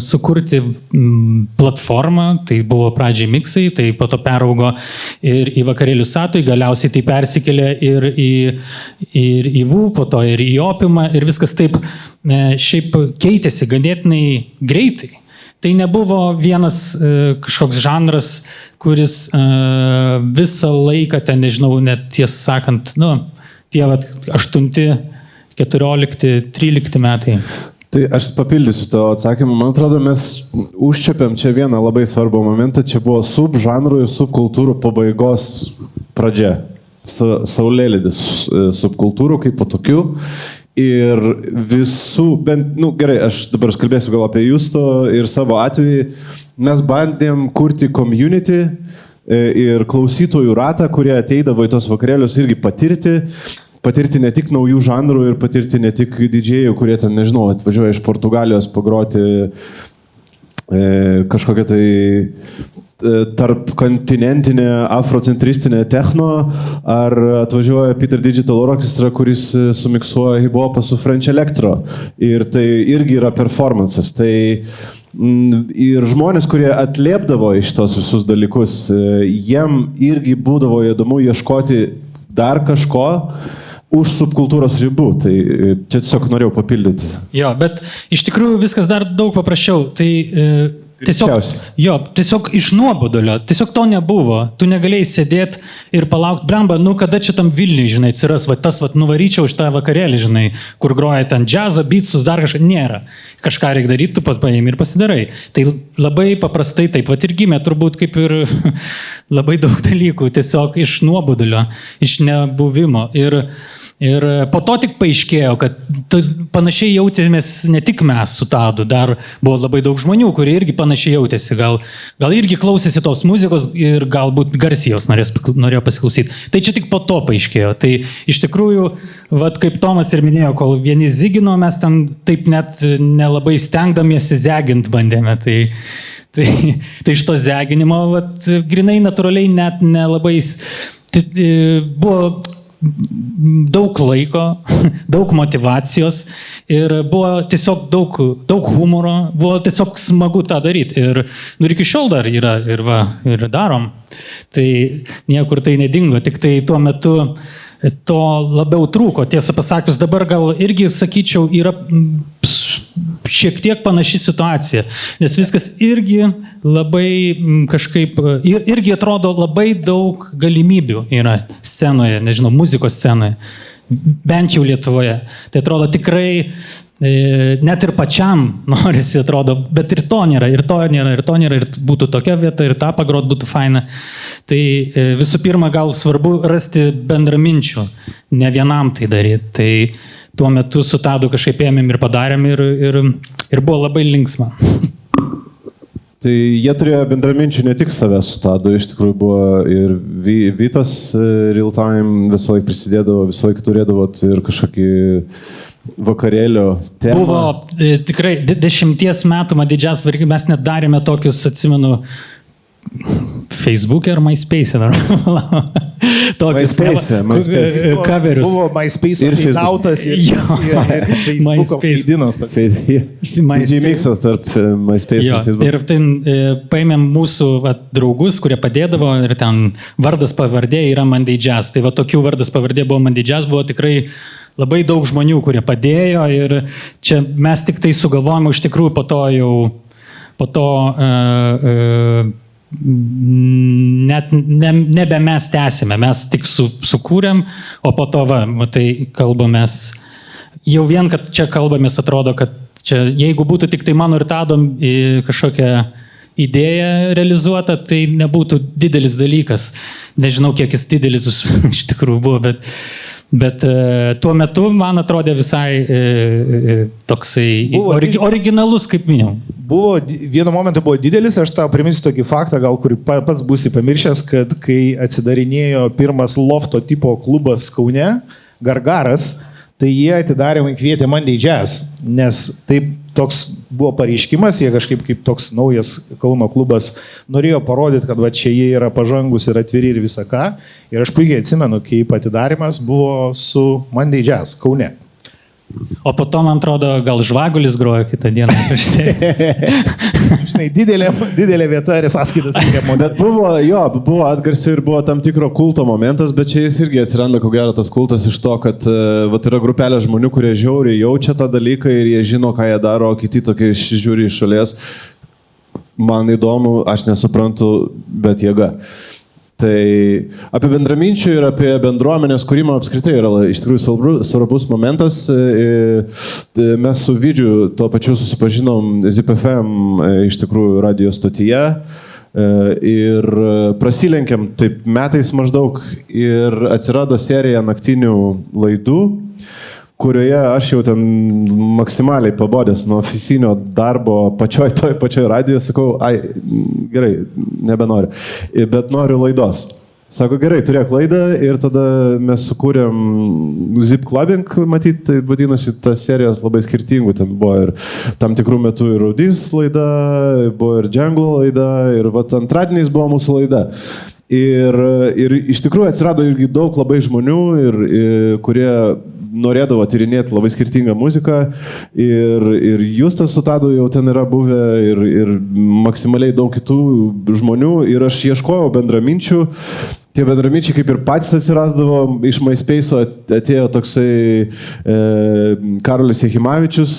sukurti platformą, tai buvo pradžiai miksai, tai po to peraugo ir į vakarėlių satui, galiausiai tai persikėlė ir į VU, po to ir į Opimą ir viskas taip šiaip keitėsi ganėtinai greitai. Tai nebuvo vienas kažkoks žanras, kuris visą laiką, ten nežinau, net tiesą sakant, tie 8, 14, 13 metai. Tai aš papildysiu to atsakymą. Man atrodo, mes užčiapiam čia vieną labai svarbų momentą. Čia buvo subžanrų ir subkultūrų pabaigos pradžia. Saulėlydis subkultūrų kaip po tokių. Ir visų, bent, gerai, aš dabar kalbėsiu gal apie Justo ir savo atvejį. Mes bandėm kurti community ir klausytojų ratą, kurie ateidavo į tos vakarėlius irgi patirti ne tik naujų žanrų ir patirti ne tik didžėjų, kurie ten, nežinau, atvažiuoja iš Portugalijos pagroti kažkokią tai tarp kontinentinę, afrocentristinę techno, ar atvažiuoja Peter Digital Orchestra, kuris sumiksuoja hip-hopą su French Electro. Ir tai irgi yra performances. Tai ir žmonės, kurie atliepdavo iš tos visus dalykus, jiem irgi būdavo įdomu ieškoti dar kažko už subkultūros ribų. Tai čia tiesiog norėjau papildyti. Jo, bet iš tikrųjų viskas dar daug paprasčiau. Tai tiesiog iš nuobodulio, tiesiog to nebuvo. Tu negalėjai sėdėti ir palaukti, blemba, kada čia tam Vilniui, žinai, atsiras, nuvaryčiau iš tą vakarėlį, žinai, kur groja ten džiazą, beatsus, dar kažką, nėra. Kažką reikia daryti, tu pat paimi ir pasidarai. Tai labai paprastai taip, ir gimė turbūt kaip ir labai daug dalykų, tiesiog iš nuobodulio, iš nebuvimo. Ir po to tik paaiškėjo, kad panašiai jautėmės ne tik mes su Tadu, dar buvo labai daug žmonių, kurie irgi panašiai jautėsi, gal irgi klausėsi tos muzikos ir galbūt garsijos norėjo pasiklausyti. Tai čia tik po to paaiškėjo. Tai iš tikrųjų, kaip Tomas ir minėjo, kol vieni zigino, mes ten taip net nelabai stengdamiesi zegint bandėme. Tai iš to zeginimo, grinai natūraliai net nelabai buvo daug laiko, daug motyvacijos ir buvo tiesiog daug humoro, buvo tiesiog smagu tą daryti. Ir iki šiol dar yra ir darom. Tai niekur tai nedingo, tik tai tuo metu to labiau trūko. Tiesą pasakius, dabar gal irgi, sakyčiau, yra šiek tiek panaši situacija, nes viskas irgi labai kažkaip, irgi atrodo labai daug galimybių yra scenoje, nežinau, muzikos scenoje, bent jau Lietuvoje. Tai atrodo tikrai, net ir pačiam norisi, atrodo, bet ir to nėra, ir būtų tokia vieta, ir tą pagrot būtų faina. Tai visų pirma, gal svarbu rasti bendraminčių, ne vienam tai daryti. Tai tuo metu su Tadu kažkaip ėmėm ir padarėm ir buvo labai linksma. Tai jie turėjo bendraminčių ne tik save su Tadu, iš tikrųjų buvo ir Vytas real time visą laiką prisidėdavo, visą laiką turėdavot ir kažkokį vakarėlio temą. Buvo tikrai 10 metų Madidžias, mes net darėme tokius, atsimenu, Facebook'e ar MySpace'e dar. MySpace'e. Coverius. Buvo MySpace'o įtautas ir Facebook'o kaidinas. Mixas tarp MySpace'o ir Facebook'o. Ir ten paėmėm mūsų draugus, kurie padėdavo ir ten vardas pavardė yra Madidžias. Tai tokių vardas pavardė buvo Madidžias, buvo tikrai labai daug žmonių, kurie padėjo ir čia mes tik tai sugalvojame iš tikrųjų po to net nebe mes tęsime, mes tik sukūrėm, o po to tai kalbamės, jau vien, kad čia kalbamės, atrodo, kad čia, jeigu būtų tik tai mano ir Tado kažkokia idėja realizuota, tai nebūtų didelis dalykas. Nežinau, kiek jis didelis iš tikrųjų buvo, bet tuo metu man atrodė visai toksai originalus, kaip minėjau. Vienu momentu buvo didelis, aš tau priminsiu tokį faktą, gal kurį pats būsi pamiršęs, kad kai atsidarinėjo pirmas lofto tipo klubas Kaune, Gargaras, tai jie atidarymai kvietė Monday Jazz, nes taip toks buvo pareiškimas, jie kažkaip kaip toks naujas Kauno klubas norėjo parodyti, kad čia jie yra pažangus ir atviri ir visą ką. Ir aš puikiai atsimenu, kaip atidarymas buvo su Monday Jazz Kaune. O po to, man atrodo, gal Žvagulis grojo kitą dieną. Žinai, didelė vieta ir sąskaitas. Bet buvo atgarsių ir buvo tam tikro kulto momentas, bet čia jis irgi atsiranda, ko gero, tas kultas iš to, kad yra grupelė žmonių, kurie žiauriai jaučia tą dalyką ir jie žino, ką jie daro, o kiti tokie žiūri iš šalies. Man įdomu, aš nesuprantu, bet jėga. Tai apie bendraminčių ir apie bendruomenės kūrimą apskritai yra iš tikrųjų svarbus momentas. Mes su Vidžiu tuo pačiu susipažinom ZipFM iš tikrųjų radio stotyje. Ir prasilenkiam taip metais maždaug ir atsirado serija naktinių laidų, kurioje aš jau ten maksimaliai pabodęs nuo ofisinio darbo pačioj radijo, sakau, gerai, nebenoriu, bet noriu laidos. Sako, gerai, turėk laidą ir tada mes sukūrėm Zip Clubbing, matyt, tai vadinasi, tas serijas labai skirtingų, ten buvo ir tam tikrų metų ir Raudys laida, buvo ir Džanglo laida ir vat antradieniais buvo mūsų laida. Ir iš tikrųjų atsirado irgi daug labai žmonių, kurie norėdavo tyrinėti labai skirtingą muziką ir Justas su Tadu jau ten yra buvę ir maksimaliai daug kitų žmonių ir aš ieškojau bendraminčių. Tie bendraminčiai kaip ir patys atsirasdavo, iš MySpace'o atėjo toksai Karolis Jechimavičius,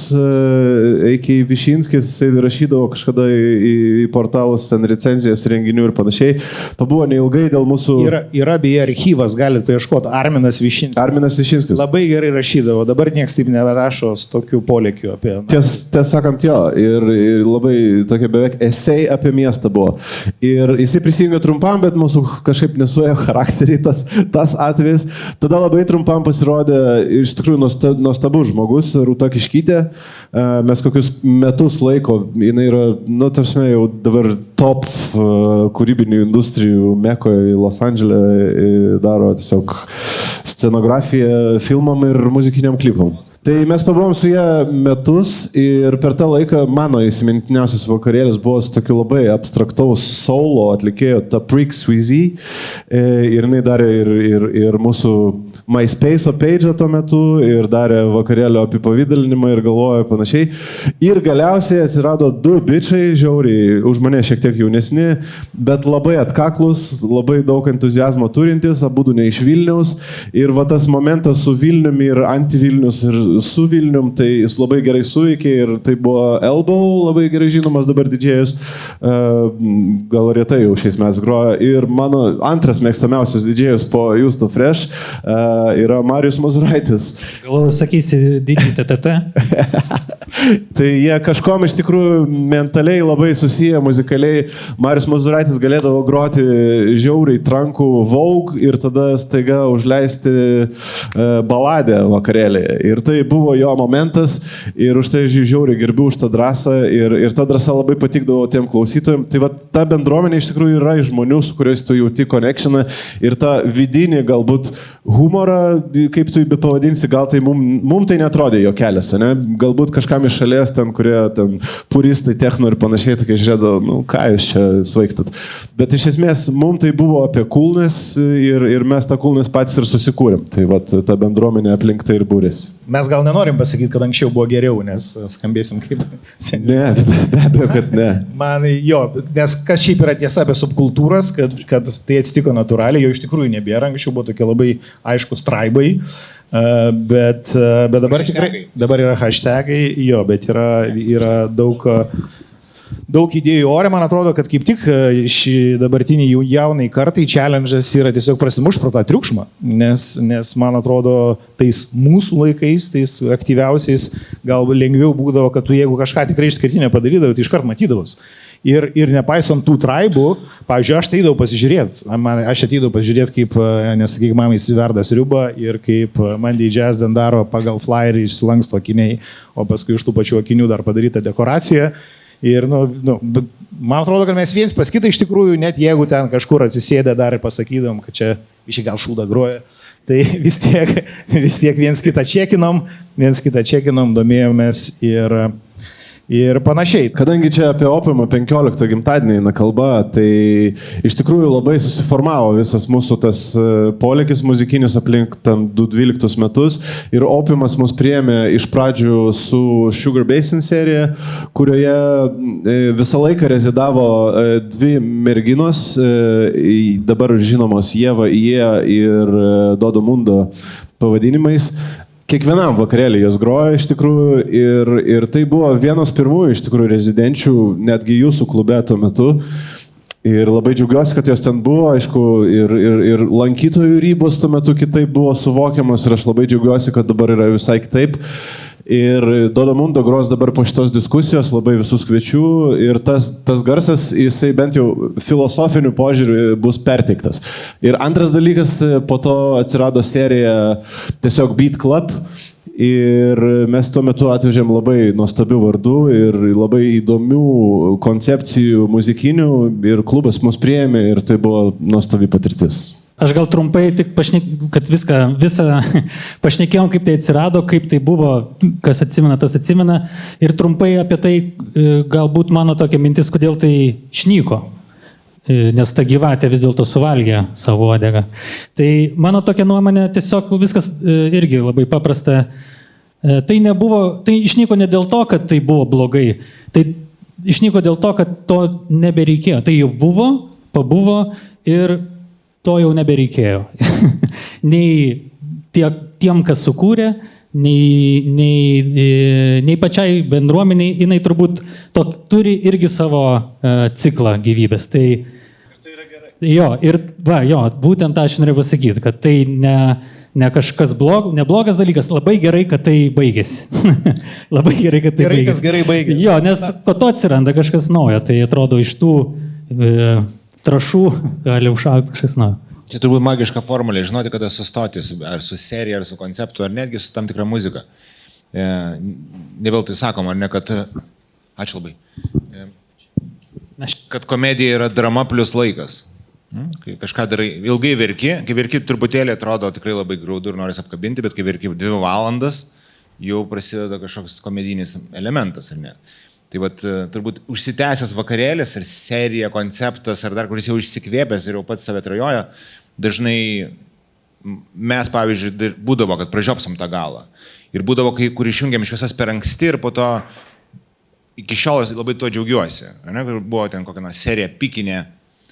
A.K. Višinskis, jisai rašydavo kažkada į portalus ten recenzijas renginių ir panašiai. Pabuvo neilgai dėl mūsų... Yra beje archyvas, galite paieškoti, Arminas Višinskis. Labai gerai rašydavo, dabar nieks taip neberašo su tokiu polėkiu apie... Tiesą sakant, jo, ir labai tokia beveik esei apie miestą buvo. Ir jisai prisijungė trumpam, bet mūsų kažkaip nesuėjo charakterį tas atvejis. Tada labai trumpam pasirodė iš tikrųjų nuostabus žmogus, Rūta Kiškytė. Mes kokius metus laiko, jinai yra, tarsi jau dabar top kūrybinių industrijų Mekoje, Los Andžele, daro tiesiog scenografiją filmam ir muzikiniam klipam. Tai mes pabuvom su ją metus ir per tą laiką mano įsimintiniausias vakarėlis buvo su tokiu labai abstraktaus solo atlikėjo Taprik Sweezy ir jinai darė ir mūsų MySpace'o page'ą tuo metu ir darė vakarėlio apipavydalinimą ir galvojo panašiai. Ir galiausiai atsirado du bičiai, žiauriai, už mane šiek tiek jaunesni, bet labai atkaklus, labai daug entuziazmo turintis, abudu ne iš Vilniaus. Ir va tas momentas su Vilniumi ir anti-Vilnius ir su Vilnium, tai jis labai gerai suveikė ir tai buvo Elbow, labai gerai žinomas dabar didžėjus, gal retai jau šiais metais groja. Ir mano antras mėgstamiausias didžėjus po Justo Fresh yra Marius Mazuraitis. Galvoju, sakysi, didžiai TTT. Tai jie kažkom iš tikrųjų mentaliai labai susiję muzikaliai. Marius Mazuraitis galėdavo groti žiauriai trankų Vogue ir tada staiga užleisti baladę vakarėlį. Ir tai buvo jo momentas ir už tai žiauriai gerbiu už tą drąsą ir ta drąsa labai patikdavo tiem klausytojams. Tai va ta bendruomenė iš tikrųjų yra iš žmonių, su kuriais tu jauti connectioną ir tą vidinį galbūt humorą, kaip tu jį pavadinsi, gal tai mum tai netrodė jo kelias, ne? Galbūt kažkam iš šalies ten, kurie ten puristai, techno ir panašiai, tokie žiūrėdavo, ką jūs čia svaikstat. Bet iš esmės mum tai buvo apie coolness ir mes tą coolness patys ir susikūrėm. Tai va ta bendruomenė aplink tai ir būrėsi. Mes gal nenorim pasakyti, kad anksčiau buvo geriau, nes skambėsim kaip seniai. Ne, be abejo, kad ne. Man jo, nes kas šiaip yra tiesa apie subkultūras, kad tai atsitiko natūraliai, jo iš tikrųjų nebėra, anksčiau buvo tokie labai aiškus traibai, bet dabar tikrai, dabar yra hashtagai, jo, bet yra daug idėjų ore, man atrodo, kad kaip tik šį dabartinį jaunai kartai challenge'as yra tiesiog prasimušti pro tą triukšmą, nes man atrodo, tais mūsų laikais, tais aktyviausiais, gal lengviau būdavo, kad tu jeigu kažką tikrai išskirtinio padarydavai, tai iškart matydavus. Ir nepaisant tų traibų, pavyzdžiui, aš ateidavau pasižiūrėti. Aš ateidavau pasižiūrėti, kaip, nesakyk, mamai įsiverda sriubą ir kaip Mandy Jazz den daro pagal flyerį išsilanksto akiniai, o paskui iš tų pačių akinių dar padaryta dekoracija. Ir, man atrodo, kad mes viens pas kitą iš tikrųjų, net jeigu ten kažkur atsisėdę dar ir pasakydom, kad čia visi gal šūdą groja, tai vis tiek viens kitą čekinom, domėjomės ir panašiai. Kadangi čia apie Opiumą 15 gimtadienį eina kalba, tai iš tikrųjų labai susiformavo visas mūsų tas polėkis muzikinis aplink 2012 metus ir Opiumas mus priėmė iš pradžių su Sugar Basin serija, kurioje visą laiką rezidavo dvi merginos, dabar žinomos Ieva Ije ir Dodo Mundo pavadinimais. Kiekvienam vakarėlį jos grojo iš tikrųjų ir tai buvo vienas pirmųjų iš tikrųjų rezidenčių, netgi jūsų klube tuo metu. Ir labai džiaugiuosi, kad jos ten buvo, aišku, ir lankytojų ribos tuo metu kitaip buvo suvokiamas ir aš labai džiaugiuosi, kad dabar yra visai kitaip. Ir Dodamundo gros dabar po šitos diskusijos, labai visus kviečiu ir tas garsas, jisai bent jau filosofiniu požiūriu bus perteiktas. Ir antras dalykas, po to atsirado serija tiesiog Beat Club. Ir mes tuo metu atvežėm labai nuostabių vardų ir labai įdomių koncepcijų muzikinių ir klubas mus priėmė ir tai buvo nuostabi patirtis. Aš gal trumpai tik kad visą pašnekėjom, kaip tai atsirado, kaip tai buvo, kas atsimena, tas atsimena ir trumpai apie tai galbūt mano tokia mintis, kodėl tai išnyko. Nes ta gyvatė vis dėlto suvalgė savo uodegą. Tai mano tokia nuomonė, tiesiog viskas irgi labai paprasta. Tai išnyko ne dėl to, kad tai buvo blogai. Tai išnyko dėl to, kad to nebereikėjo. Tai jau buvo, pabuvo ir to jau nebereikėjo. Nei tiem, kas sukūrė, nei pačiai bendruomeniai, jinai turbūt turi irgi savo ciklą gyvybės. Tai būtent aš noriu pasakyti, kad tai ne kažkas neblogas dalykas, labai gerai, kad tai baigėsi. Labai gerai, kad tai baigėsi. Gerai baigėsi. Jo, nes po to atsiranda kažkas naujo, tai atrodo iš tų trašų gali užaugti kažkas naujo. Čia turbūt magiška formulė, žinoti, kada sustoti, ar su serija, ar su konceptu, ar netgi su tam tikra muzika. Ne veltui sakom, ar ne, kad... Ačiū labai. Kad komedija yra drama plus laikas. Kai kažką darai, ilgai verki, kai verki truputėlį atrodo tikrai labai graudu ir noris apkabinti, bet kai verki 2 valandas, jau prasideda kažkoks komedinis elementas, ar ne? Tai vat, turbūt užsitęsęs vakarėlis ir serija, konceptas, ar dar kuris jau išsikvėpęs ir jau pats save trajoja, dažnai mes, pavyzdžiui, būdavo, kad pražiopsom tą galą. Ir būdavo, kur išjungiam iš visas per anksti ir po to iki šiol labai to džiaugiuosi. Ne, kur buvo ten kokia nors serija pikinė.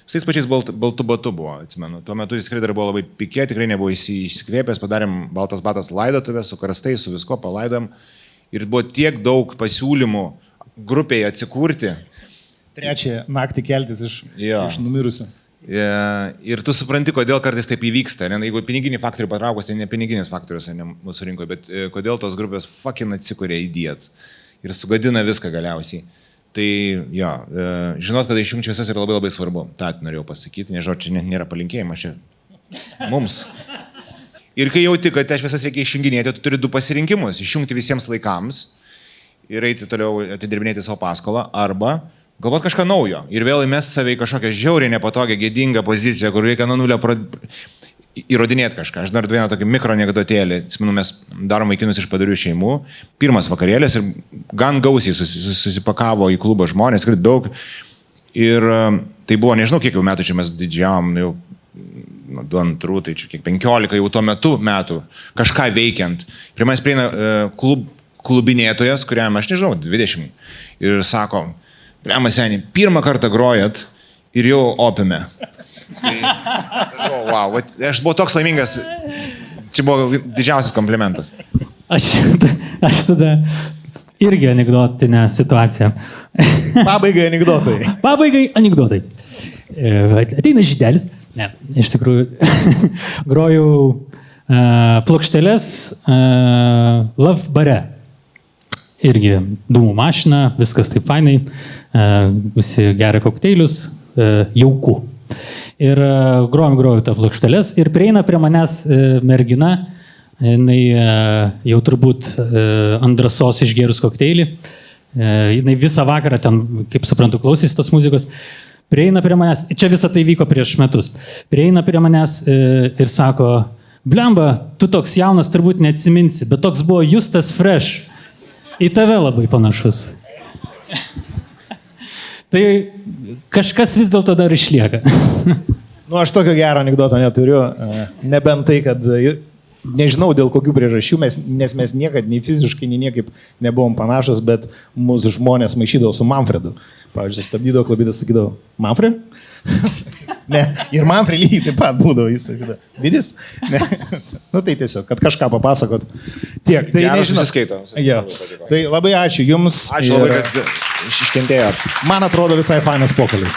Su tais pačiais baltų batų buvo, atsimenu. Tuo metu jis tikrai dar buvo labai pikė, tikrai nebuvo išsikvėpęs, padarėm baltas batas laidotuvę, su karstais, su visko palaidom. Ir buvo tiek daug pasiūlymų grupėje atsikurti. Trečią naktį keltis iš numirusių. Ir tu supranti, kodėl kartais taip įvyksta. Ne? Jeigu piniginį faktorių patraukus, tai ne piniginis faktorius ne mūsų rinkoje, bet kodėl tos grupės fucking atsikūrė idėjas ir sugadina viską galiausiai. Tai jo, žinot, kad išjungti visas yra labai labai svarbu. Ta norėjau pasakyti, nežinau, čia nėra palinkėjimas, čia mums. Ir kai jauti, kad aš visas reikia išjunginėti, tu turi 2 pasirinkimus. Išjungti visiems laikams ir eiti toliau atidirbinėti savo paskolą, arba galvoti kažką naujo. Ir vėl įmest save į kažkokią žiauriai nepatogią, gėdingą poziciją, kur reikia nuo nulio įrodinėti kažką. Aš dar vieną tokį mikro anekdotėlį. Atsimenu, mes darom vaikinus iš padarių šeimų. Pirmas vakarėlis ir gan gausiai susipakavo į klubą žmonės, tikrai daug. Ir tai buvo, nežinau, kiek jau metų čia mes didžiavom, jau 2, tai čia kiek 15 jau tuo metų kažką veikiant. Prie manęs prieina klubinėtojas, kuriam aš nežinau, 20. Ir sako, pliama seniai, pirmą kartą grojat ir jau opime. Tai, wow, aš buvau toks laimingas, čia buvo didžiausias komplimentas. Aš tada irgi anekdotinę situaciją. Pabaigai anekdotai. Ateina žydelis, ne, iš tikrųjų, grojau plokšteles Love bare. Irgi dūmų mašina, viskas taip fainai, visi geria kokteilius, jauku. Ir grojau tą plokšteles ir prieina prie manęs mergina, jinai jau turbūt ant drąsos išgėrus kokteilį, jinai visą vakarą ten, kaip suprantu, klausys tos muzikos, prieina prie manęs, čia visą tai vyko prieš metus, prieina prie manęs ir sako, blemba, tu toks jaunas turbūt neatsiminsi, bet toks buvo Justas Fresh, į tave labai panašus. Tai kažkas vis dėlto dar išlieka. Aš tokio gero anekdoto neturiu, nebent tai, kad nežinau dėl kokių priežasčių, nes mes niekad nei fiziškai, nei niekaip nebuvom panašus, bet mūsų žmonės maišydavo su Manfredu. Pavyzdžiui, stabdydavo klabydą, sakydavo, Manfred? Ne, ir Manfred lygiai taip pat būdavo, jis sakydavo, Vidis? Ne. Tai tiesiog, kad kažką papasakot. Tiek, tai nežinau. Ja. Tai labai ačiū Jums. Ačiū labai, kad iškentėjot. Man atrodo visai fainas pokalbis.